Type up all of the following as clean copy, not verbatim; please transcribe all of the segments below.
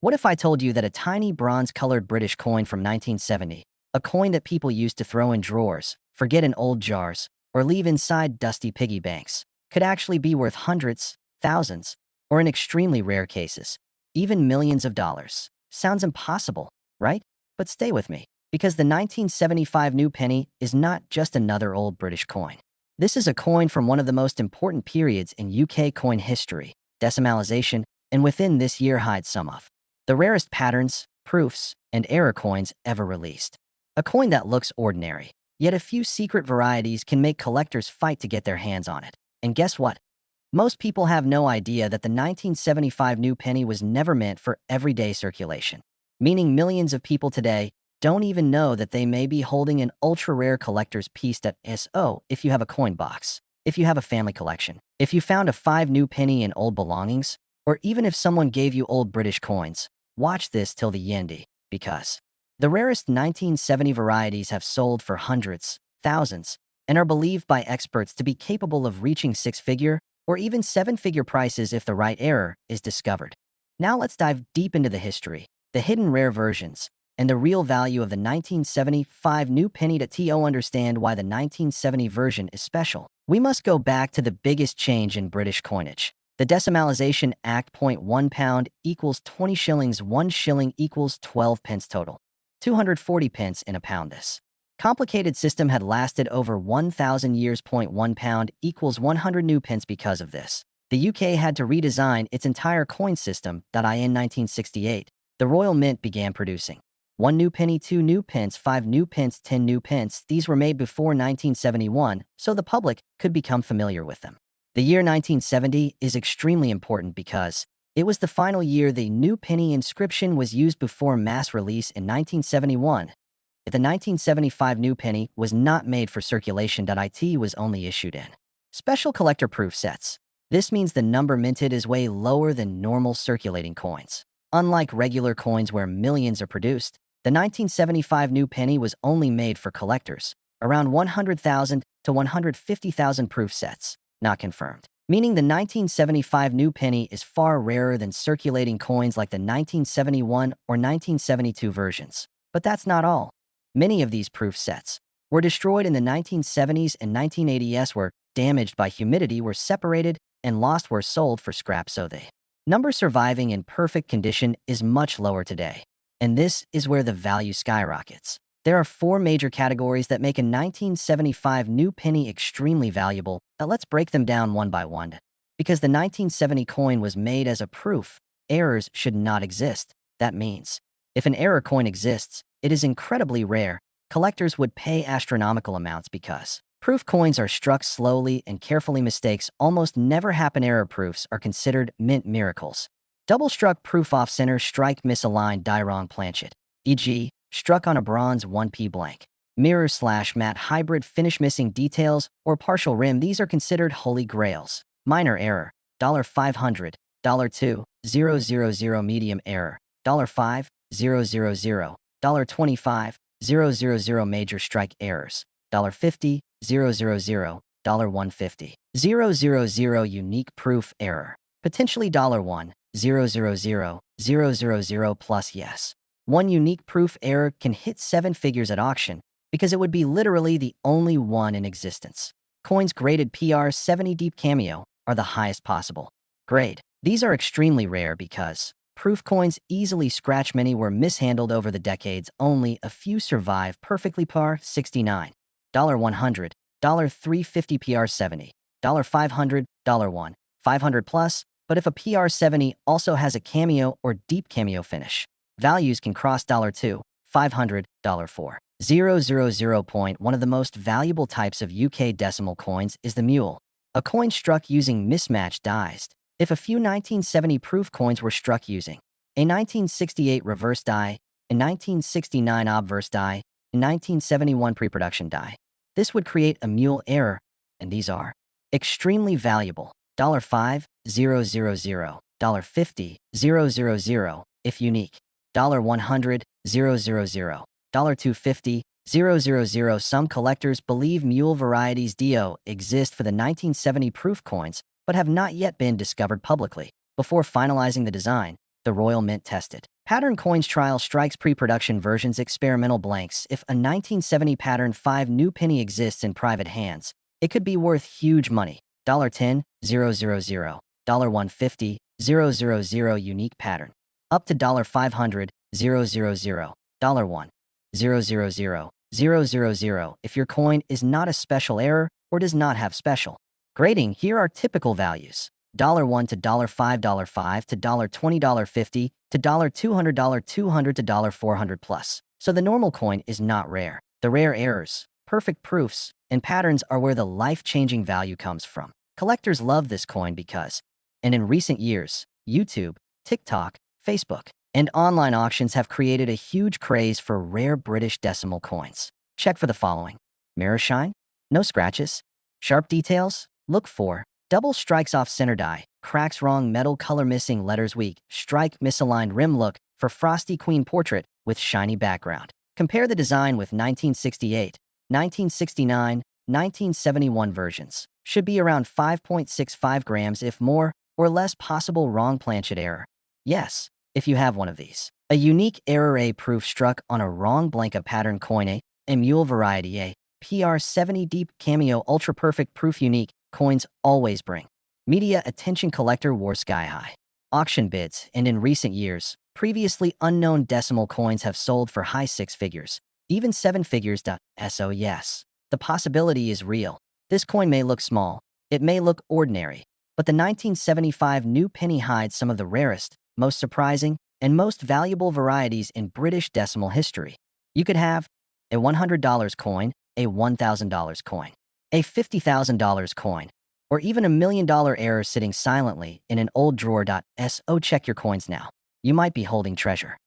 What if I told you that a tiny bronze-colored British coin from 1970, a coin that people used to throw in drawers, forget in old jars, or leave inside dusty piggy banks, could actually be worth hundreds, thousands, or in extremely rare cases, even millions of dollars? Sounds impossible, right? But stay with me, because the 1975 new penny is not just another old British coin. This is a coin from one of the most important periods in UK coin history, decimalization, and within this year hides some of the rarest patterns, proofs, and error coins ever released. A coin that looks ordinary, yet a few secret varieties can make collectors fight to get their hands on it. And guess what? Most people have no idea that the 1975 new penny was never meant for everyday circulation, meaning millions of people today don't even know that they may be holding an ultra-rare collector's piece that so if you have a coin box, if you have a family collection, if you found a 5 new penny in old belongings, or even if someone gave you old British coins, watch this till the end, because the rarest 1970 varieties have sold for hundreds, thousands, and are believed by experts to be capable of reaching six-figure or even seven-figure prices if the right error is discovered. Now let's dive deep into the history, the hidden rare versions, and the real value of the 1975 new penny to understand why the 1970 version is special. We must go back to the biggest change in British coinage. The Decimalisation Act. 1 pound equals 20 shillings, 1 shilling equals 12 pence total. 240 pence in a pound. This complicated system had lasted over 1,000 years. 1 pound equals 100 new pence. Because of this, the UK had to redesign its entire coin system. In 1968, the Royal Mint began producing 1 new penny, 2 new pence, 5 new pence, 10 new pence. These were made before 1971, so the public could become familiar with them. The year 1970 is extremely important because it was the final year the new penny inscription was used before mass release in 1971. The 1975 new penny was not made for circulation. It was only issued in special collector proof sets. This means the number minted is way lower than normal circulating coins. Unlike regular coins where millions are produced, the 1975 new penny was only made for collectors, around 100,000 to 150,000 proof sets, not confirmed. Meaning the 1975 new penny is far rarer than circulating coins like the 1971 or 1972 versions. But that's not all. Many of these proof sets were destroyed in the 1970s and 1980s, were damaged by humidity, were separated, and lost, were sold for scrap, so the number surviving in perfect condition is much lower today. And this is where the value skyrockets. There are 4 major categories that make a 1975 new penny extremely valuable. Now let's break them down one by one. Because the 1970 coin was made as a proof, errors should not exist. That means, if an error coin exists, it is incredibly rare. Collectors would pay astronomical amounts because proof coins are struck slowly and carefully. Mistakes almost never happen. Error proofs are considered mint miracles. Double-struck proof off-center, strike misaligned, die wrong planchet, e.g., struck on a bronze 1p blank, mirror/matte hybrid finish, missing details, or partial rim. These are considered holy grails. Minor error, $500, $2,000, medium error, $5,000, $25,000, major strike errors, $50,000, $150,000, unique proof error, potentially $1,000,000 plus. Yes. One unique proof error can hit 7 figures at auction because it would be literally the only one in existence. Coins graded PR70 deep cameo are the highest possible grade. These are extremely rare because proof coins easily scratch. Many were mishandled over the decades. Only a few survive perfectly. PR69, $100, $350, PR70, $500, $1, $500 plus. But if a PR70 also has a cameo or deep cameo finish, values can cross $2, $500, $4,000. One of the most valuable types of UK decimal coins is the mule, a coin struck using mismatched dies. If a few 1970 proof coins were struck using a 1968 reverse die, a 1969 obverse die, a 1971 pre-production die, this would create a mule error, and these are extremely valuable. $5,000, $50,000 if unique. $100,000, $250,000. Some collectors believe mule varieties exist for the 1970 proof coins, but have not yet been discovered publicly. Before finalizing the design, The Royal Mint tested. Pattern coins trial strikes pre-production versions experimental blanks. If a 1970 pattern 5 new penny exists in private hands, it could be worth huge money. $10, 000, $150, 000 unique pattern. Up to $500, 000, $1, 000 if your coin is not a special error or does not have special grading. Here are typical values. $1 to $5, $5 to $20, $50 to $200, $200 to $400 plus. So the normal coin is not rare. The rare errors, perfect proofs, and patterns are where the life-changing value comes from. Collectors love this coin because, and in recent years, YouTube, TikTok, Facebook, and online auctions have created a huge craze for rare British decimal coins. Check for the following: mirror shine, no scratches, sharp details, look for double strikes off center die, cracks wrong metal color missing letters weak, strike misaligned rim look for frosty queen portrait with shiny background. Compare the design with 1968, 1969, 1971 versions. Should be around 5.65 grams if more or less possible wrong planchet error. Yes, if you have one of these. A unique error A proof struck on a wrong blank pattern coin a mule variety A, PR70 deep cameo ultra perfect proof unique coins always bring media attention. Collector war sky high. Auction bids, and in recent years, previously unknown decimal coins have sold for high 6 figures, even 7 figures. So yes, the possibility is real. This coin may look small, it may look ordinary, but the 1975 new penny hides some of the rarest, most surprising, and most valuable varieties in British decimal history. You could have a $100 coin, a $1,000 coin, a $50,000 coin, or even $1 million error sitting silently in an old drawer. So check your coins now. You might be holding treasure.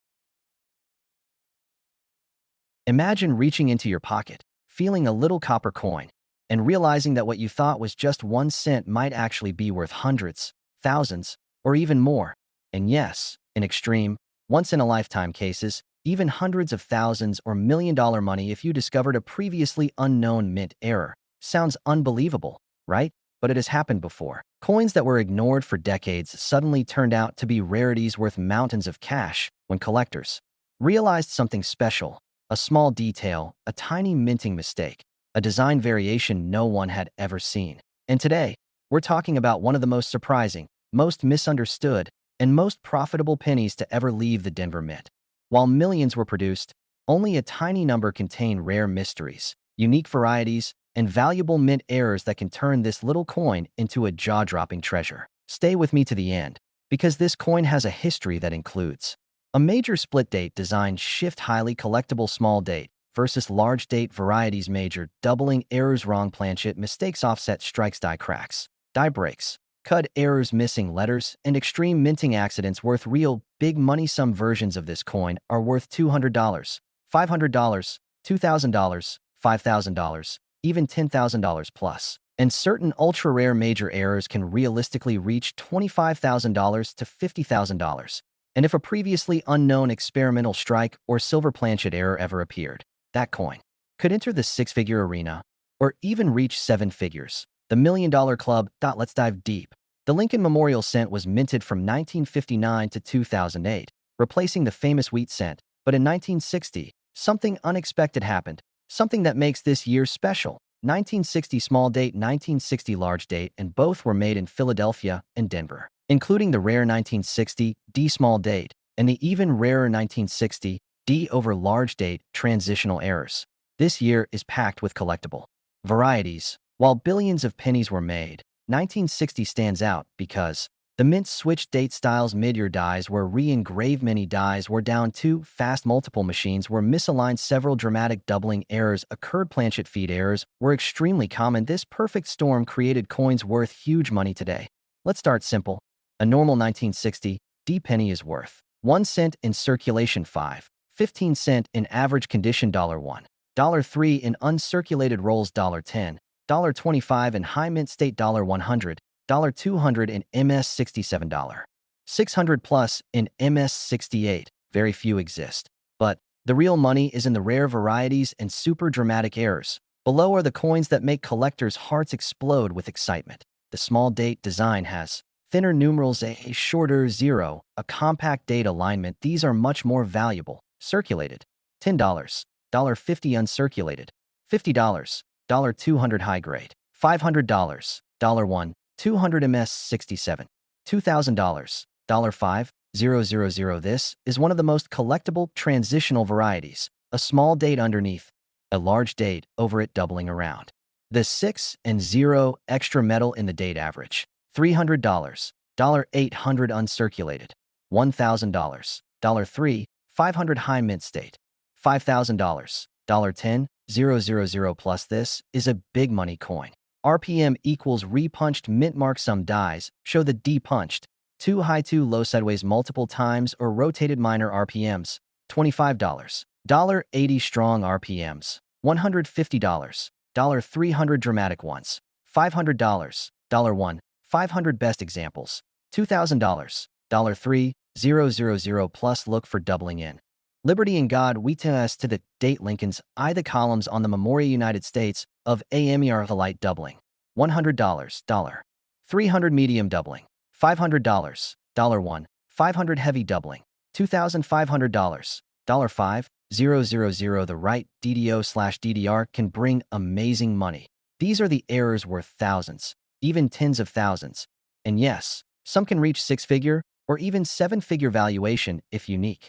Imagine reaching into your pocket, feeling a little copper coin, and realizing that what you thought was just 1 cent might actually be worth hundreds, thousands, or even more. And yes, in extreme, once-in-a-lifetime cases, even hundreds of thousands or million-dollar money if you discovered a previously unknown mint error. Sounds unbelievable, right? But it has happened before. Coins that were ignored for decades suddenly turned out to be rarities worth mountains of cash when collectors realized something special, a small detail, a tiny minting mistake, a design variation no one had ever seen. And today, we're talking about one of the most surprising, most misunderstood, and most profitable pennies to ever leave the Denver Mint. While millions were produced, only a tiny number contain rare mysteries, unique varieties, and valuable mint errors that can turn this little coin into a jaw-dropping treasure. Stay with me to the end, because this coin has a history that includes a major split date design shift, highly collectible small date versus large date varieties, major doubling errors, wrong planchet mistakes, offset strikes, die cracks, die breaks, cut errors, missing letters, and extreme minting accidents worth real big money. Some versions of this coin are worth $200, $500, $2,000, $5,000, even $10,000 plus. And certain ultra-rare major errors can realistically reach $25,000 to $50,000. And if a previously unknown experimental strike or silver planchet error ever appeared, that coin could enter the 6-figure arena or even reach 7 figures. The $1 Million Club. Let's dive deep. The Lincoln Memorial Cent was minted from 1959 to 2008, replacing the famous wheat cent. But in 1960, something unexpected happened, something that makes this year special. 1960 small date, 1960 large date, and both were made in Philadelphia and Denver, including the rare 1960 D small date and the even rarer 1960 D over large date transitional errors. This year is packed with collectible varieties. While billions of pennies were made, 1960 stands out because the mint switched date styles. Mid-year dies were re-engraved, many dies were down too fast, multiple machines were misaligned, several dramatic doubling errors occurred, planchet feed errors were extremely common. This perfect storm created coins worth huge money today. Let's start simple. A normal 1960 D penny is worth 1 cent in circulation, 15 cent in average condition, $1, $3 in uncirculated rolls, $10, $25 in high mint state, $100, $200 in MS 67, $600 plus in MS 68. Very few exist. But the real money is in the rare varieties and super dramatic errors. Below are the coins that make collectors' hearts explode with excitement. The small date design has Thinner numerals A, shorter 0, a compact date alignment. These are much more valuable. Circulated. $10, $50 uncirculated. $50, $200 high grade. $500, $1, 200 ms 67. $2,000, $5,000. This is one of the most collectible transitional varieties. A small date underneath, a large date over it doubling around. The 6 and 0 extra metal in the date average. $300, $800 uncirculated. $1,000, $3, 500 high mint state. $5,000, $10, 000 plus. This is a big money coin. RPM equals repunched mint mark. Some dies show the depunched, too high too low sideways multiple times or rotated minor RPMs. $25, $80 strong RPMs. $150, $300 dramatic ones. $500, $1, 500 best examples. $2,000, $3,000 plus. Look for doubling in. Liberty and God, we test to the date Lincoln's I. The columns on the Memorial United States of AMER light doubling. $100, 300 medium doubling. $500, $1, 500 heavy doubling. $2,500, $5,000. The right DDO/DDR can bring amazing money. These are the errors worth thousands, even tens of thousands. And yes, some can reach six-figure or even seven-figure valuation if unique.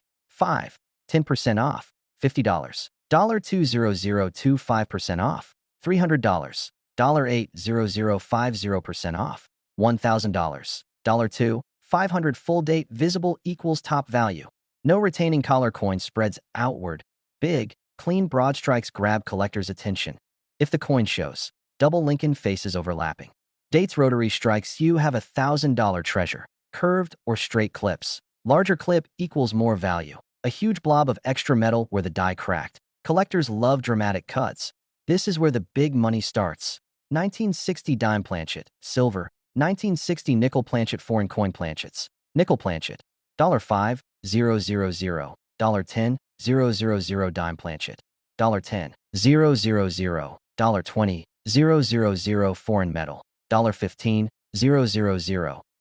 10% off. $50, $2,025% off. $300, $8,050% off. $1,000, $2, 500 full date visible equals top value. No retaining collar coin spreads outward. Big, clean broad strikes grab collectors' attention. If the coin shows double Lincoln faces overlapping. Dates rotary strikes, you have $1,000 treasure. Curved or straight clips. Larger clip equals more value. A huge blob of extra metal where the die cracked. Collectors love dramatic cuts. This is where the big money starts. 1960 dime planchet, silver. 1960 nickel planchet, foreign coin planchets. Nickel planchet, $5,000, $10,000, $000 dime planchet, $10,000, $20,000 foreign metal, $15,000,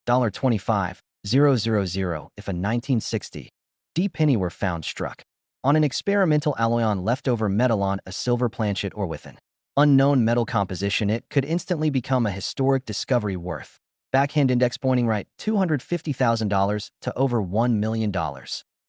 $25,000. If a 1960 D penny were found struck on an experimental alloy on leftover metal on a silver planchet or with an unknown metal composition, it could instantly become a historic discovery worth. Backhand index pointing right, $250,000 to over $1 million.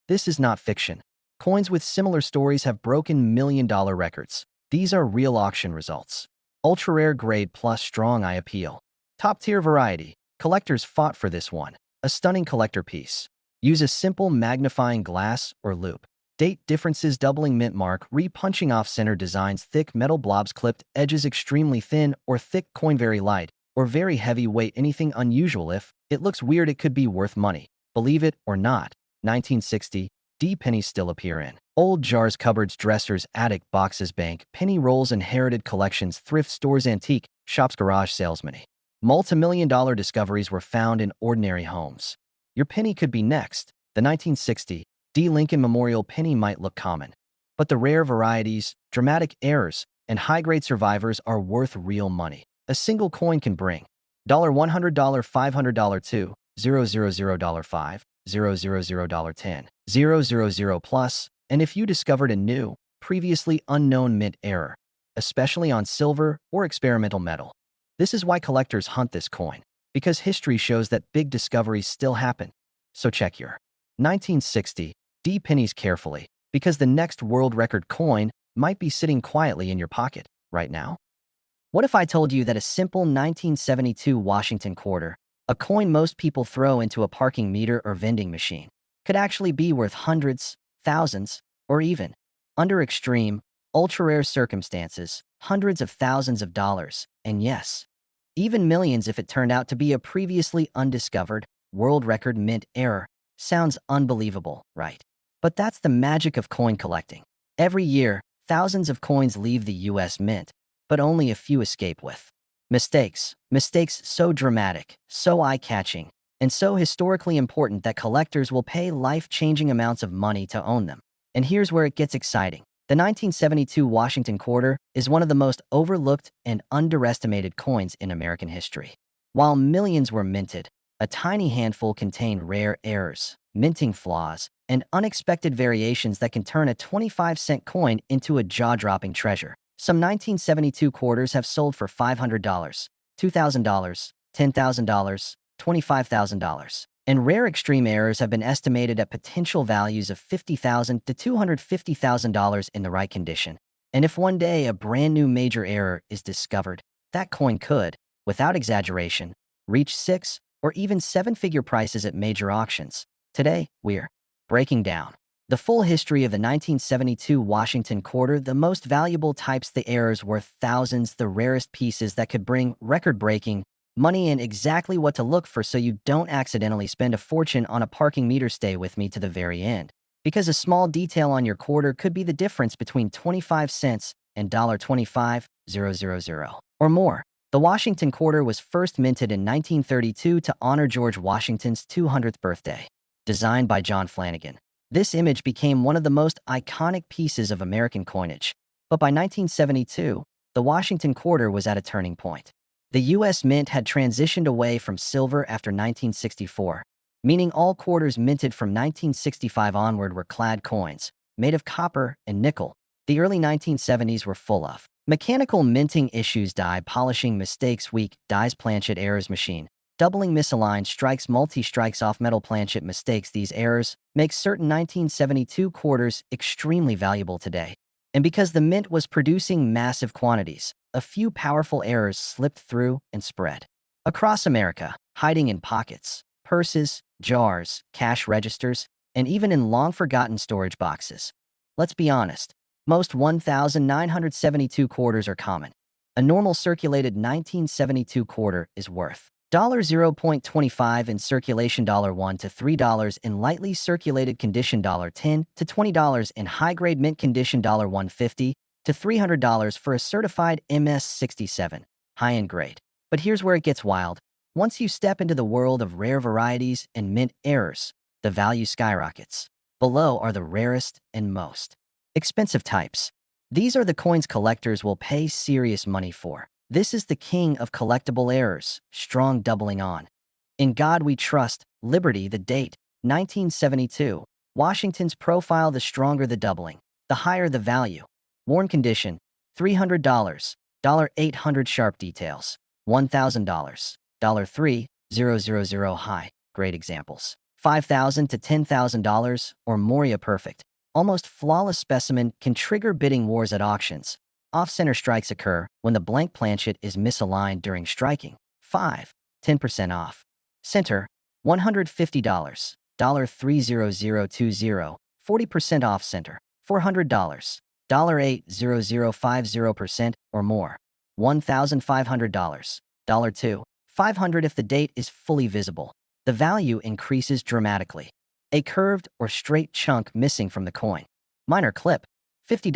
This is not fiction. Coins with similar stories have broken million-dollar records. These are real auction results. Ultra-rare grade plus strong eye appeal. Top-tier variety. Collectors fought for this one. A stunning collector piece. Use a simple magnifying glass or loop. Date differences, doubling mint mark, re-punching off-center designs, thick metal blobs, clipped edges, extremely thin or thick coin, very light or very heavy weight. Anything unusual. If it looks weird, it could be worth money. Believe it or not, 1960 D pennies still appear in old jars, cupboards, dressers, attic boxes, bank penny rolls, inherited collections, thrift stores, antique shops, garage salesmen. Multi-million-dollar discoveries were found in ordinary homes. Your penny could be next. The 1960 D Lincoln Memorial penny might look common, but the rare varieties, dramatic errors, and high-grade survivors are worth real money. A single coin can bring $100, $500, $2,000, $5,000, $10,000 plus, and if you discovered a new, previously unknown mint error, especially on silver or experimental metal. This is why collectors hunt this coin, because history shows that big discoveries still happen. So check your 1960 D pennies carefully, because the next world record coin might be sitting quietly in your pocket right now. What if I told you that a simple 1972 Washington quarter, a coin most people throw into a parking meter or vending machine, could actually be worth hundreds, thousands, or even, under extreme, ultra-rare circumstances, hundreds of thousands of dollars, and yes, even millions if it turned out to be a previously undiscovered, world record mint error? Sounds unbelievable, right? But that's the magic of coin collecting. Every year, thousands of coins leave the US Mint, but only a few escape with mistakes. Mistakes so dramatic, so eye-catching, and so historically important that collectors will pay life-changing amounts of money to own them. And here's where it gets exciting. The 1972 Washington quarter is one of the most overlooked and underestimated coins in American history. While millions were minted, A tiny handful contain rare errors, minting flaws, and unexpected variations that can turn a 25-cent coin into a jaw-dropping treasure. Some 1972 quarters have sold for $500, $2,000, $10,000, $25,000. And rare extreme errors have been estimated at potential values of $50,000 to $250,000 in the right condition. And if one day a brand new major error is discovered, that coin could, without exaggeration, reach six or even seven-figure prices at major auctions. Today, we're breaking down the full history of the 1972 Washington quarter, the most valuable types, the errors worth thousands, the rarest pieces that could bring record-breaking money, and exactly what to look for so you don't accidentally spend a fortune on a parking meter. Stay with me to the very end, because a small detail on your quarter could be the difference between 25 cents and $25,000 or more. The Washington quarter was first minted in 1932 to honor George Washington's 200th birthday. Designed by John Flanagan, this image became one of the most iconic pieces of American coinage. But by 1972, the Washington quarter was at a turning point. The U.S. Mint had transitioned away from silver after 1964, meaning all quarters minted from 1965 onward were clad coins, made of copper and nickel. The early 1970s were full of mechanical minting issues, die polishing mistakes, weak dies, planchet errors, machine doubling, misaligned strikes, multi-strikes, off-metal planchet mistakes. These errors make certain 1972 quarters extremely valuable today. And because the mint was producing massive quantities, a few powerful errors slipped through and spread across America, hiding in pockets, purses, jars, cash registers, and even in long-forgotten storage boxes. Let's be honest, most 1,972 quarters are common. A normal circulated 1972 quarter is worth $0.25 in circulation, $1 to $3 in lightly circulated condition, $10 to $20 in high-grade mint condition, $150 to $300 for a certified MS-67 high-end grade. But here's where it gets wild. Once you step into the world of rare varieties and mint errors, the value skyrockets. Below are the rarest and most expensive types. These are the coins collectors will pay serious money for. This is the king of collectible errors, strong doubling on. In God we trust, Liberty, the date, 1972. Washington's profile, the stronger the doubling, the higher the value. Worn condition, $300, $800 sharp details, $1,000, $3,000 high, great examples, $5,000 to $10,000 or Moria perfect. Almost flawless specimen can trigger bidding wars at auctions. Off-center strikes occur when the blank planchet is misaligned during striking. 10% off. Center, $150, $3,020, 40% off center, $400, $8,050% or more, $1,500, $2,500 if the date is fully visible. The value increases dramatically. A curved or straight chunk missing from the coin. Minor clip, $50,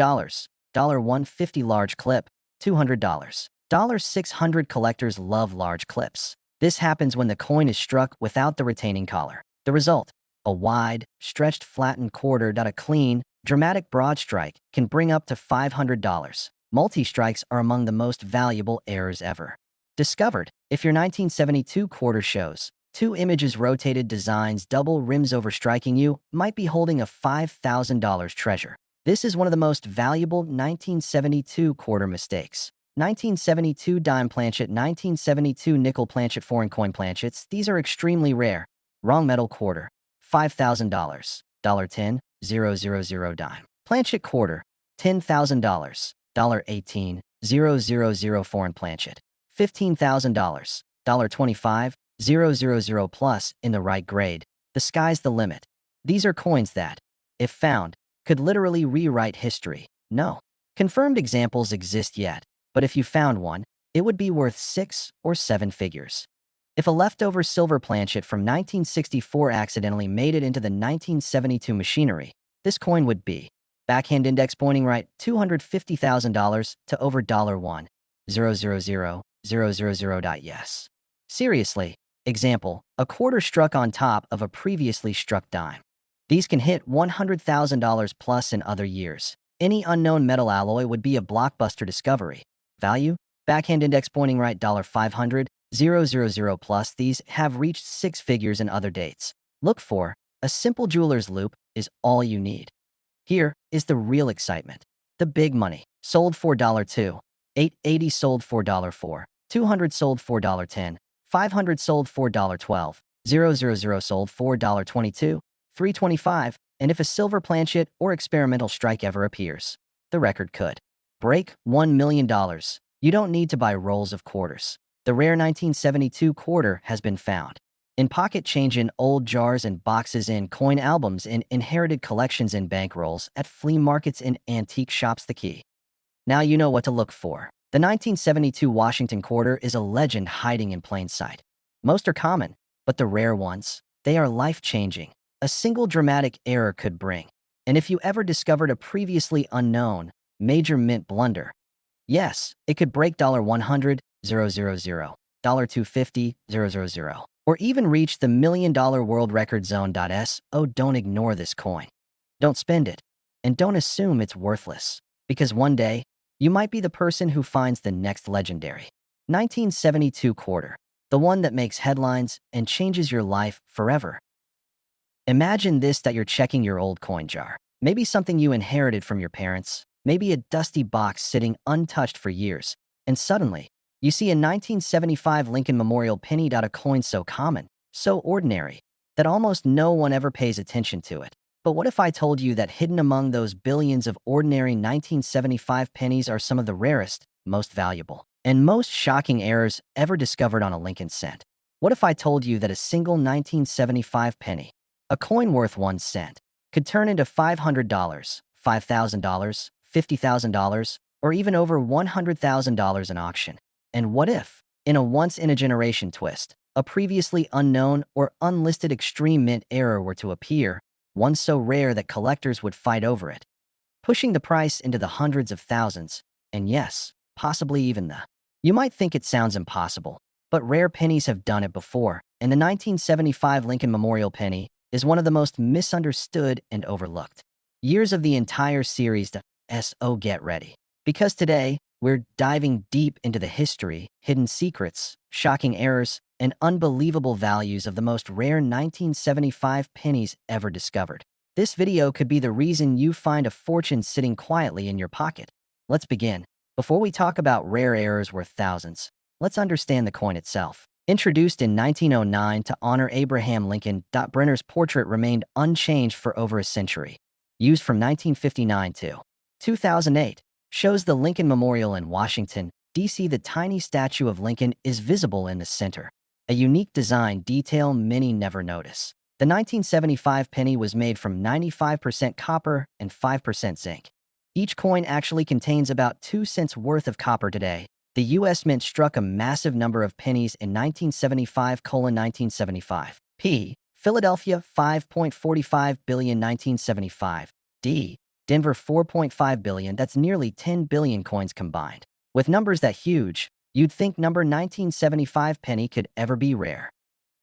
$150 large clip, $200, $600 collectors love large clips. This happens when the coin is struck without the retaining collar. The result, a wide, stretched, flattened quarter. A clean, dramatic broad strike can bring up to $500. Multi-strikes are among the most valuable errors ever discovered. If your 1972 quarter shows two images, rotated designs, double rims over striking, you might be holding a $5,000 treasure. This is one of the most valuable 1972 quarter mistakes. 1972 dime planchet, 1972 nickel planchet, foreign coin planchets. These are extremely rare. Wrong metal quarter, $5,000, $10,000 dime. Planchet quarter, $10,000, $18,000 foreign planchet, $15,000, $25,000 plus in the right grade. The sky's the limit. These are coins that, if found, could literally rewrite history. No confirmed examples exist yet, but if you found one, it would be worth 6 or 7 figures. If a leftover silver planchet from 1964 accidentally made it into the 1972 machinery, this coin would be backhand index pointing right, $250,000 to over $1,000,000. Yes. Seriously. Example, a quarter struck on top of a previously struck dime. These can hit $100,000 plus in other years. Any unknown metal alloy would be a blockbuster discovery. Value, backhand index pointing right, $500, $000 plus. These have reached six figures in other dates. Look for a simple jeweler's loop is all you need. Here is the real excitement. The big money. Sold for $2. 880 sold for $4. 200 sold for $10. 500 sold for $12. 000 sold for $22. 325. And if a silver planchet or experimental strike ever appears, the record could break $1 million. You don't need to buy rolls of quarters. The rare 1972 quarter has been found. In pocket change, in old jars and boxes, in coin albums, in inherited collections, in bankrolls, at flea markets, in antique shops. The key. Now you know what to look for. The 1972 Washington quarter is a legend hiding in plain sight. Most are common, but the rare ones, they are life-changing. A single dramatic error could bring. And if you ever discovered a previously unknown, major mint blunder, yes, it could break $100, 000, $250, 000, or even reach the $1 million world record zone. So don't ignore this coin. Don't spend it. And don't assume it's worthless. Because one day, you might be the person who finds the next legendary 1972 quarter, the one that makes headlines and changes your life forever. Imagine this: that you're checking your old coin jar. Maybe something you inherited from your parents, maybe a dusty box sitting untouched for years, and suddenly, you see a 1975 Lincoln Memorial penny. A coin so common, so ordinary, that almost no one ever pays attention to it. But what if I told you that hidden among those billions of ordinary 1975 pennies are some of the rarest, most valuable, and most shocking errors ever discovered on a Lincoln cent? What if I told you that a single 1975 penny, a coin worth 1 cent, could turn into $500, $5,000, $50,000, or even over $100,000 in auction? And what if, in a once-in-a-generation twist, a previously unknown or unlisted extreme mint error were to appear, one so rare that collectors would fight over it, pushing the price into the hundreds of thousands, and yes, possibly even the. You might think it sounds impossible, but rare pennies have done it before, and the 1975 Lincoln Memorial penny is one of the most misunderstood and overlooked. Years of the entire series. So get ready, because today, we're diving deep into the history, hidden secrets, shocking errors, and unbelievable values of the most rare 1975 pennies ever discovered. This video could be the reason you find a fortune sitting quietly in your pocket. Let's begin. Before we talk about rare errors worth thousands, let's understand the coin itself. Introduced in 1909 to honor Abraham Lincoln, Brenner's portrait remained unchanged for over a century. Used from 1959 to 2008. Shows the Lincoln Memorial in Washington, D.C. The tiny statue of Lincoln is visible in the center, a unique design detail many never notice. The 1975 penny was made from 95% copper and 5% zinc. Each coin actually contains about 2 cents worth of copper. Today, the U.S. Mint struck a massive number of pennies in 1975:1975. P. Philadelphia 5.45 billion 1975. D. Denver 4.5 billion. That's nearly 10 billion coins combined. With numbers that huge, you'd think number 1975 penny could ever be rare.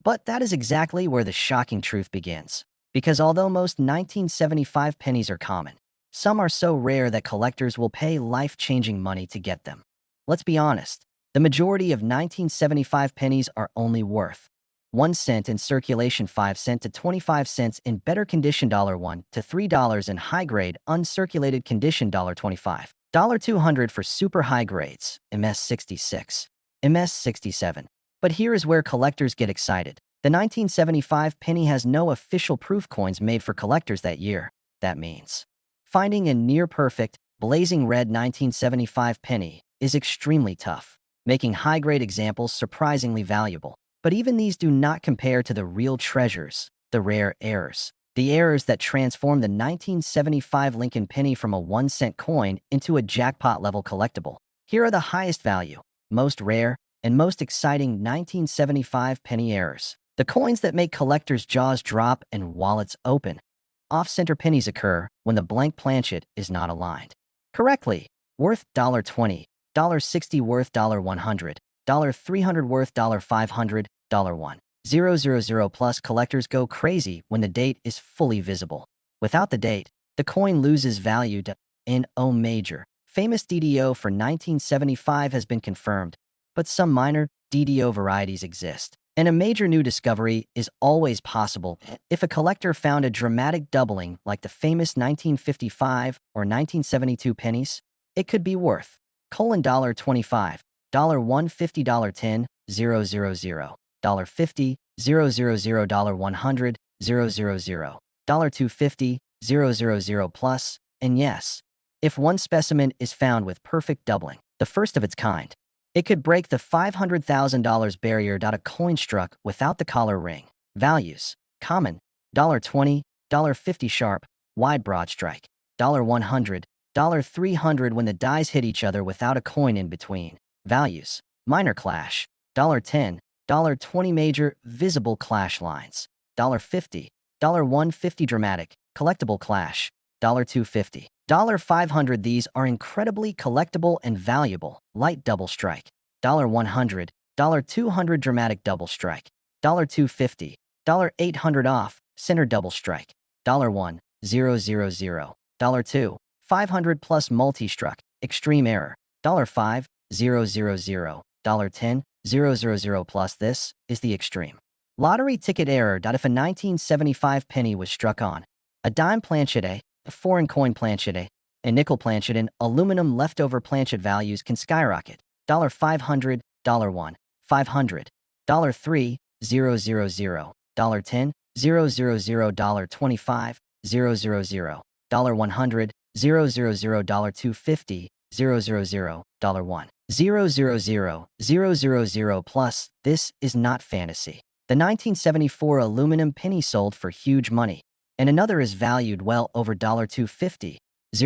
But that is exactly where the shocking truth begins. Because although most 1975 pennies are common, some are so rare that collectors will pay life-changing money to get them. Let's be honest, the majority of 1975 pennies are only worth 1 cent in circulation, 5 cents to 25 cents in better condition, $1 to $3 in high-grade, uncirculated condition, $25, $200 for super high grades, MS66, MS67. But here is where collectors get excited. The 1975 penny has no official proof coins made for collectors that year. That means finding a near-perfect, blazing red 1975 penny is extremely tough, making high-grade examples surprisingly valuable. But even these do not compare to the real treasures, the rare errors. The errors that transform the 1975 Lincoln penny from a 1-cent coin into a jackpot-level collectible. Here are the highest value, most rare, and most exciting 1975 penny errors. The coins that make collectors' jaws drop and wallets open. Off-center pennies occur when the blank planchet is not aligned correctly. Worth $20, $60 worth $100, $300 worth $500, $1. 000 plus. Collectors go crazy when the date is fully visible. Without the date, the coin loses value. No major, famous DDO for 1975 has been confirmed, but some minor DDO varieties exist. And a major new discovery is always possible if a collector found a dramatic doubling like the famous 1955 or 1972 pennies. It could be worth $25, $150, $10, $50, $100, $250, plus, and yes, if one specimen is found with perfect doubling, the first of its kind, it could break the $500,000 barrier. A coin struck without the collar ring. Values: common, $20, $50 sharp, wide broad strike, $100, $300 when the dies hit each other without a coin in between. Values: minor clash, $10, $20 major, visible clash lines, $50, $150 dramatic, collectible clash, $250, $500. These are incredibly collectible and valuable. Light double strike, $100, $200 dramatic double strike, $250, $800 off, center double strike, $1, $000, $2, 500 plus multi-struck, extreme error, $5, $000, $10, $000 plus. This is the extreme. Lottery ticket error. If a 1975 penny was struck on a dime planchette, a foreign coin planchette, a nickel planchette, and aluminum leftover planchette, values can skyrocket. $500, $1, $500, $3, $000, $10, $000, $25, $000, $100, $000, $250, $000, $1, $000, plus. This is not fantasy. The 1974 aluminum penny sold for huge money, and another is valued well over $250, $000. A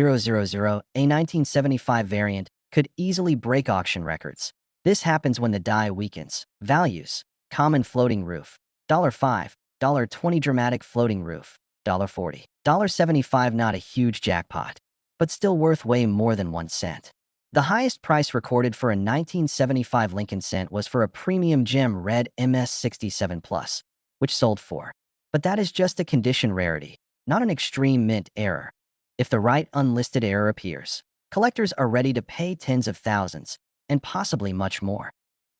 1975 variant could easily break auction records. This happens when the die weakens. Values: common floating roof, $5, $20 dramatic floating roof, $40, $75. Not a huge jackpot, but still worth way more than 1 cent. The highest price recorded for a 1975 Lincoln cent was for a premium gem red MS67 Plus, which sold for. But that is just a condition rarity, not an extreme mint error. If the right unlisted error appears, collectors are ready to pay tens of thousands, and possibly much more.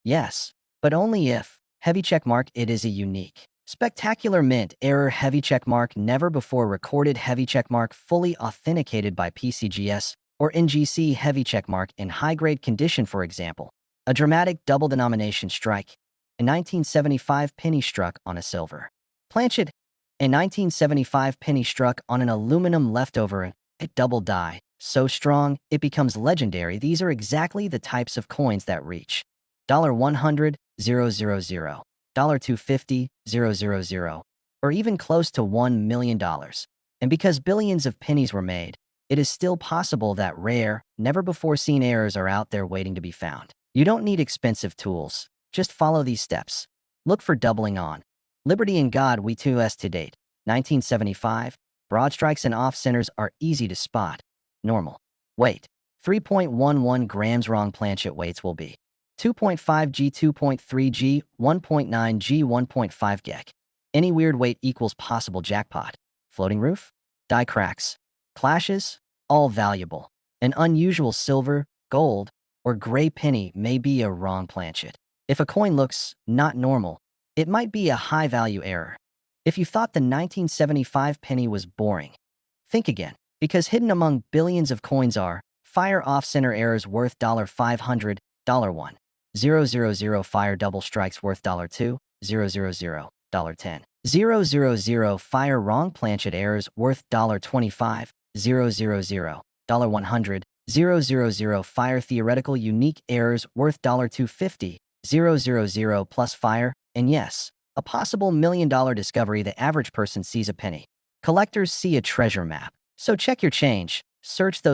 Yes, but only if. Heavy checkmark. It is a unique, spectacular mint error. Heavy checkmark. Never before recorded. Heavy checkmark fully authenticated by PCGS or NGC. Heavy checkmark in high-grade condition. For example, a dramatic double denomination strike, a 1975 penny struck on a silver planchette, a 1975 penny struck on an aluminum leftover, a double die, so strong it becomes legendary. These are exactly the types of coins that reach $100, $000, $250, $000, or even close to $1 million. And because billions of pennies were made, it is still possible that rare, never-before-seen errors are out there waiting to be found. You don't need expensive tools. Just follow these steps. Look for doubling on Liberty and God we to date. 1975, broad strikes and off-centers are easy to spot. Normal weight: 3.11 grams. Wrong planchette weights will be 2.5 g, 2.3 g, 1.9 g, 1.5 gek. Any weird weight equals possible jackpot. Floating roof, die cracks, clashes, all valuable. An unusual silver, gold, or gray penny may be a wrong planchette. If a coin looks not normal, it might be a high-value error. If you thought the 1975 penny was boring, think again, because hidden among billions of coins are fire off-center errors worth $500, $1, $000 fire double strikes worth $2, $000, $10, $000 fire wrong planchette errors worth $25, $000, $100, $000 fire theoretical unique errors worth $250, $000 plus fire, and yes, a possible $1 million discovery. The average person sees a penny. Collectors see a treasure map. So check your change, search those